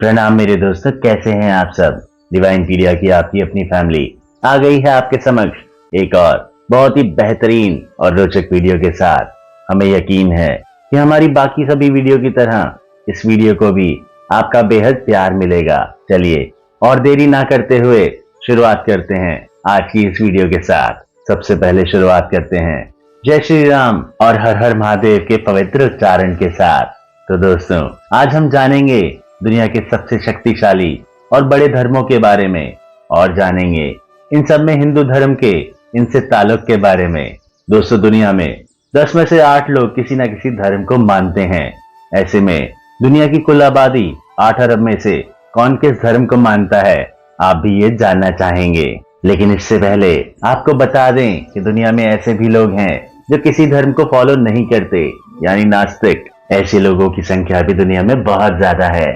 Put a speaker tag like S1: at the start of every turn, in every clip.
S1: प्रणाम मेरे दोस्तों, कैसे हैं आप सब। डिवाइन पीडिया की आपकी अपनी फैमिली आ गई है आपके समक्ष एक और बहुत ही बेहतरीन और रोचक वीडियो के साथ। हमें यकीन है कि हमारी बाकी सभी वीडियो की तरह इस वीडियो को भी आपका बेहद प्यार मिलेगा। चलिए और देरी ना करते हुए शुरुआत करते हैं आज की इस वीडियो के साथ। सबसे पहले शुरुआत करते हैं जय श्री राम और हर हर महादेव के पवित्र उच्चारण के साथ। तो दोस्तों, आज हम जानेंगे दुनिया के सबसे शक्तिशाली और बड़े धर्मों के बारे में और जानेंगे इन सब में हिंदू धर्म के इनसे ताल्लुक के बारे में। दोस्तों, दुनिया में 10 में से 8 लोग किसी न किसी धर्म को मानते हैं। ऐसे में दुनिया की कुल आबादी 8 अरब में से कौन किस धर्म को मानता है, आप भी ये जानना चाहेंगे। लेकिन इससे पहले आपको बता दें कि दुनिया में ऐसे भी लोग हैं जो किसी धर्म को फॉलो नहीं करते, यानी नास्तिक। ऐसे लोगों की संख्या भी दुनिया में बहुत ज्यादा है।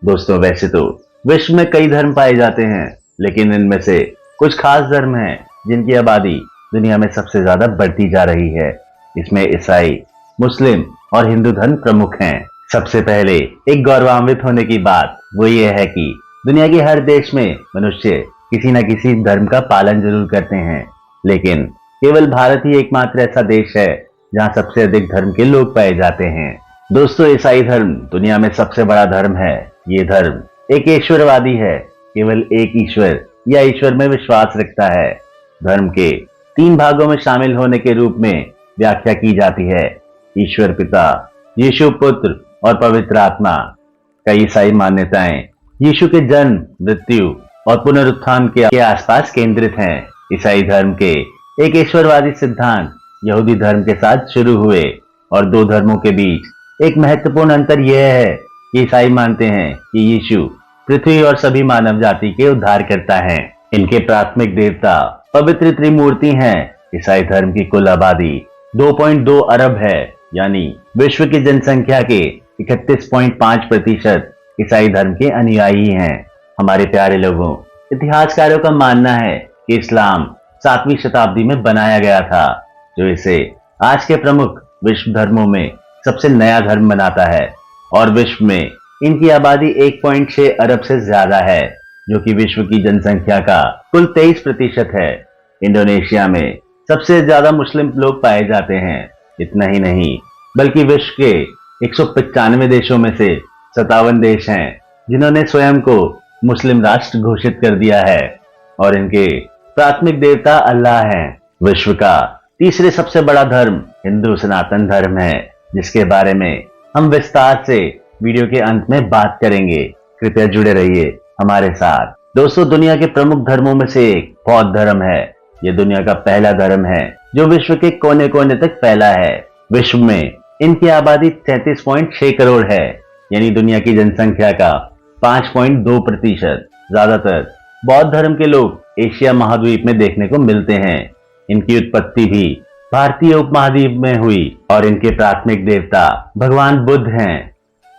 S1: दोस्तों, वैसे तो विश्व में कई धर्म पाए जाते हैं, लेकिन इनमें से कुछ खास धर्म हैं जिनकी आबादी दुनिया में सबसे ज्यादा बढ़ती जा रही है। इसमें ईसाई, मुस्लिम और हिंदू धर्म प्रमुख हैं। सबसे पहले एक गौरवान्वित होने की बात वो ये है कि दुनिया के हर देश में मनुष्य किसी न किसी धर्म का पालन जरूर करते हैं, लेकिन केवल भारत ही एकमात्र ऐसा देश है जहां सबसे अधिक धर्म के लोग पाए जाते हैं। दोस्तों, ईसाई धर्म दुनिया में सबसे बड़ा धर्म है। ये धर्म एक ईश्वरवादी है, केवल एक ईश्वर या ईश्वर में विश्वास रखता है। धर्म के 3 भागों में शामिल होने के रूप में व्याख्या की जाती है: ईश्वर पिता, यीशु पुत्र और पवित्र आत्मा। कई ईसाई मान्यताएं यीशु के जन्म, मृत्यु और पुनरुत्थान के आसपास केंद्रित हैं। ईसाई धर्म के एक ईश्वरवादी सिद्धांत यहूदी धर्म के साथ शुरू हुए और 2 धर्मों के बीच एक महत्वपूर्ण अंतर यह है कि ईसाई मानते हैं कि यीशु पृथ्वी और सभी मानव जाति के उद्धार करता है। इनके प्राथमिक देवता पवित्र त्रिमूर्ति हैं। ईसाई धर्म की कुल आबादी 2.2 अरब है, यानी विश्व की जनसंख्या के 31.5% ईसाई धर्म के अनुयायी हैं। हमारे प्यारे लोगों, इतिहासकारों का मानना है कि इस्लाम 7वीं शताब्दी में बनाया गया था, जो इसे आज के प्रमुख विश्व धर्मों में सबसे नया धर्म बनाता है। और विश्व में इनकी आबादी 1.6 अरब से ज्यादा है, जो कि विश्व की जनसंख्या का कुल 23% है। इंडोनेशिया में सबसे ज्यादा मुस्लिम लोग पाए जाते हैं। इतना ही नहीं, बल्कि विश्व के 195 देशों में से 57 देश हैं जिन्होंने स्वयं को मुस्लिम राष्ट्र घोषित कर दिया है और इनके प्राथमिक देवता अल्लाह हैं। विश्व का तीसरे सबसे बड़ा धर्म हिंदू सनातन धर्म है, जिसके बारे में हम विस्तार से वीडियो के अंत में बात करेंगे। कृपया जुड़े रहिए हमारे साथ। दोस्तों, दुनिया के प्रमुख धर्मों में से एक बौद्ध धर्म है। यह दुनिया का पहला धर्म है जो विश्व के कोने कोने तक फैला है। विश्व में इनकी आबादी 33.6 करोड़ है, यानी दुनिया की जनसंख्या का 5.2%। ज्यादातर बौद्ध धर्म के लोग एशिया महाद्वीप में देखने को मिलते हैं। इनकी उत्पत्ति भी भारतीय उपमहाद्वीप में हुई और इनके प्राथमिक देवता भगवान बुद्ध हैं।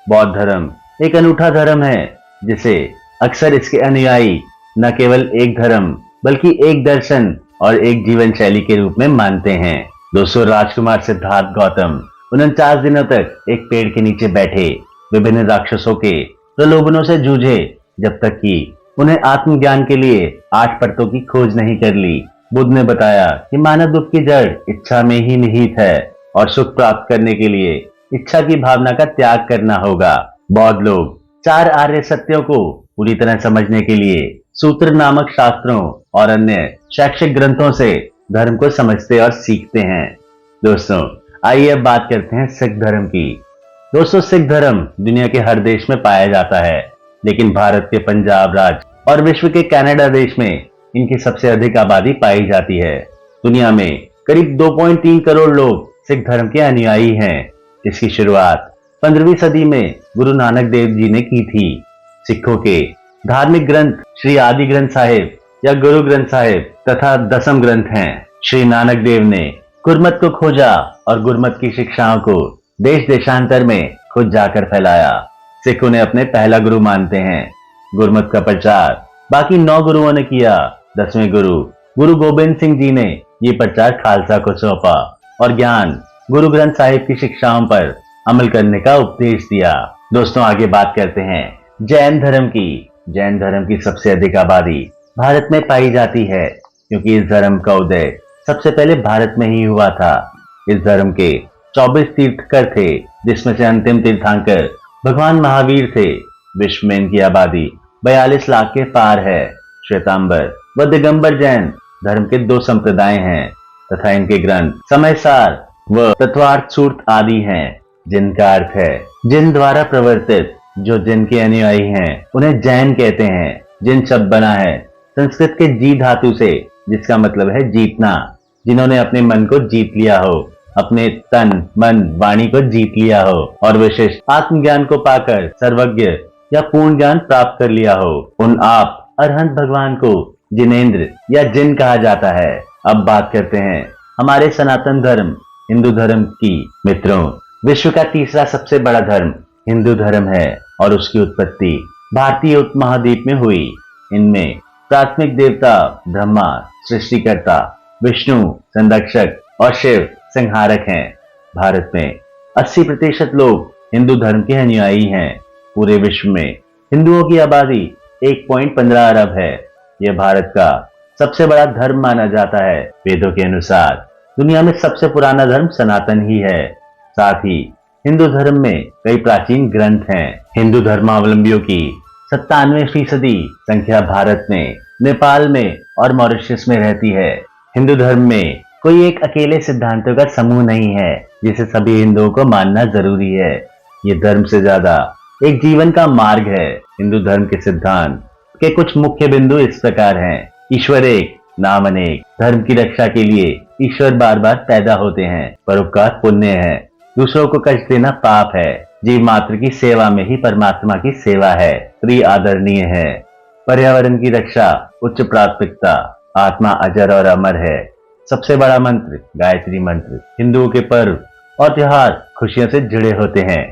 S1: बौद्ध धर्म एक अनूठा धर्म है जिसे अक्सर इसके अनुयायी न केवल एक धर्म बल्कि एक दर्शन और एक जीवन शैली के रूप में मानते हैं। दोस्तों, राजकुमार सिद्धार्थ गौतम 49 दिनों तक एक पेड़ के नीचे बैठे विभिन्न राक्षसों के प्रलोभनों से जूझे, जब तक कि उन्हें आत्मज्ञान के लिए 8 परतों की खोज नहीं कर ली। बुद्ध ने बताया कि मानव दुख की जड़ इच्छा में ही निहित है और सुख प्राप्त करने के लिए इच्छा की भावना का त्याग करना होगा। बौद्ध लोग 4 आर्य सत्यों को पूरी तरह समझने के लिए सूत्र नामक शास्त्रों और अन्य शैक्षिक ग्रंथों से धर्म को समझते और सीखते हैं। दोस्तों, आइए अब बात करते हैं सिख धर्म की। दोस्तों, सिख धर्म दुनिया के हर देश में पाया जाता है, लेकिन भारत के पंजाब राज्य और विश्व के कनाडा देश में इनकी सबसे अधिक आबादी पाई जाती है। दुनिया में करीब 2.3 करोड़ लोग सिख धर्म के अनुयायी हैं, जिसकी शुरुआत 15वीं सदी में गुरु नानक देव जी ने की थी। सिखों के धार्मिक ग्रंथ श्री आदि ग्रंथ साहिब या गुरु ग्रंथ साहिब तथा दसम ग्रंथ हैं। श्री नानक देव ने गुरमत को खोजा और गुरमत की शिक्षाओं को देश देशांतर में खुद जाकर फैलाया। सिख उन्हें अपने पहला गुरु मानते हैं। गुरमत का प्रचार बाकी 9 गुरुओं ने किया। 10वें गुरु गोबिंद सिंह जी ने ये प्रचार खालसा को सौंपा और ज्ञान गुरु ग्रंथ साहिब की शिक्षाओं पर अमल करने का उपदेश दिया। दोस्तों, आगे बात करते हैं जैन धर्म की सबसे अधिक आबादी भारत में पाई जाती है, क्योंकि इस धर्म का उदय सबसे पहले भारत में ही हुआ था। इस धर्म के 24 तीर्थंकर थे, जिसमें से अंतिम तीर्थंकर भगवान महावीर थे। विश्व में इनकी आबादी 42 लाख के पार है। श्वेतांबर व दिगंबर जैन धर्म के दो संप्रदाय हैं तथा इनके ग्रंथ समयसार व तत्वार्थ सूत्र आदि हैं, जिनका अर्थ है जिन द्वारा प्रवर्तित। जो जिन के अनुयायी हैं उन्हें जैन कहते हैं। जिन शब्द बना है संस्कृत के जी धातु से, जिसका मतलब है जीतना। जिन्होंने अपने मन को जीत लिया हो, अपने तन मन वाणी को जीत लिया हो और विशिष्ट आत्मज्ञान को पाकर सर्वज्ञ या पूर्ण ज्ञान प्राप्त कर लिया हो, उन आप अरहंत भगवान को जिनेंद्र या जिन कहा जाता है। अब बात करते हैं हमारे सनातन धर्म हिंदू धर्म की। मित्रों, विश्व का तीसरा सबसे बड़ा धर्म हिंदू धर्म है और उसकी उत्पत्ति भारतीय उपमहाद्वीप में हुई। इनमें प्राथमिक देवता ब्रह्मा सृष्टिकर्ता, विष्णु संरक्षक और शिव संहारक हैं। भारत में 80% लोग हिंदू धर्म के अनुयायी हैं। पूरे विश्व में हिंदुओं की आबादी 1.15 अरब है। यह भारत का सबसे बड़ा धर्म माना जाता है। वेदों के अनुसार दुनिया में सबसे पुराना धर्म सनातन ही है। साथ ही हिंदू धर्म में कई प्राचीन ग्रंथ हैं। हिंदू धर्मावलंबियों की 97% संख्या भारत में, नेपाल में और मॉरिशस में रहती है। हिंदू धर्म में कोई एक अकेले सिद्धांतों का समूह नहीं है जिसे सभी हिंदुओं को मानना जरूरी है। ये धर्म से ज्यादा एक जीवन का मार्ग है। हिंदू धर्म के सिद्धांत के कुछ मुख्य बिंदु इस प्रकार हैं। ईश्वर एक, नाम अनेक। धर्म की रक्षा के लिए ईश्वर बार बार पैदा होते हैं। परोपकार पुण्य है, दूसरों को कष्ट देना पाप है। जीव मात्र की सेवा में ही परमात्मा की सेवा है। प्रिय आदरणीय है। पर्यावरण की रक्षा उच्च प्राथमिकता। आत्मा अजर और अमर है। सबसे बड़ा मंत्र गायत्री मंत्र। हिंदुओं के पर्व और त्योहार खुशियों से जुड़े होते हैं।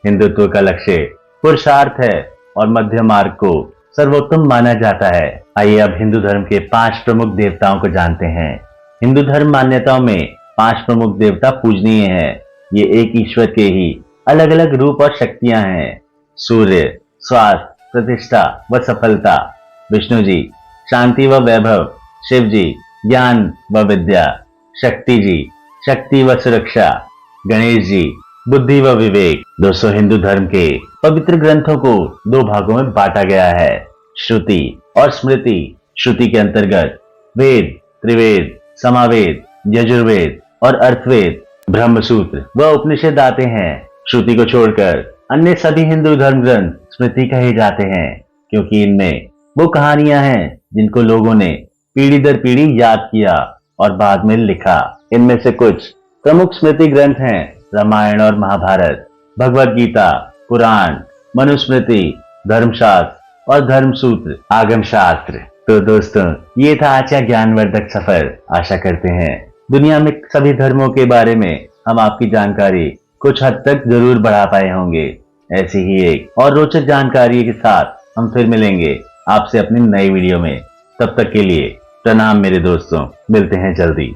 S1: हिंदुत्व का लक्ष्य पुरुषार्थ है और मध्य मार्ग को सर्वोत्तम माना जाता है। आइए अब हिंदू धर्म के 5 प्रमुख देवताओं को जानते हैं। हिंदू धर्म मान्यताओं में 5 प्रमुख देवता पूजनीय हैं। ये एक ईश्वर के ही अलग अलग रूप और शक्तियां हैं। सूर्य स्वास्थ्य, प्रतिष्ठा व सफलता। विष्णु जी शांति व वैभव। शिव जी ज्ञान व विद्या। शक्ति जी शक्ति व सुरक्षा। गणेश जी बुद्धि व विवेक। दोस्तों, हिंदू धर्म के पवित्र ग्रंथों को 2 भागों में बांटा गया है, श्रुति और स्मृति। श्रुति के अंतर्गत वेद, त्रिवेद, समावेद, यजुर्वेद और अर्थवेद, ब्रह्मसूत्र व उपनिषद आते हैं। श्रुति को छोड़कर अन्य सभी हिंदू धर्म ग्रंथ स्मृति कहे जाते हैं, क्योंकि इनमें वो कहानियां हैं जिनको लोगों ने पीढ़ी दर पीढ़ी याद किया और बाद में लिखा। इनमें से कुछ प्रमुख स्मृति ग्रंथ हैं रामायण और महाभारत, भगवत गीता, पुराण, मनुस्मृति, धर्मशास्त्र और धर्मसूत्र, आगम शास्त्र। तो दोस्तों, ये था आज का ज्ञानवर्धक सफर। आशा करते हैं दुनिया में सभी धर्मों के बारे में हम आपकी जानकारी कुछ हद तक जरूर बढ़ा पाए होंगे। ऐसी ही एक और रोचक जानकारी के साथ हम फिर मिलेंगे आपसे अपनी नई वीडियो में। तब तक के लिए प्रणाम मेरे दोस्तों, मिलते हैं जल्दी।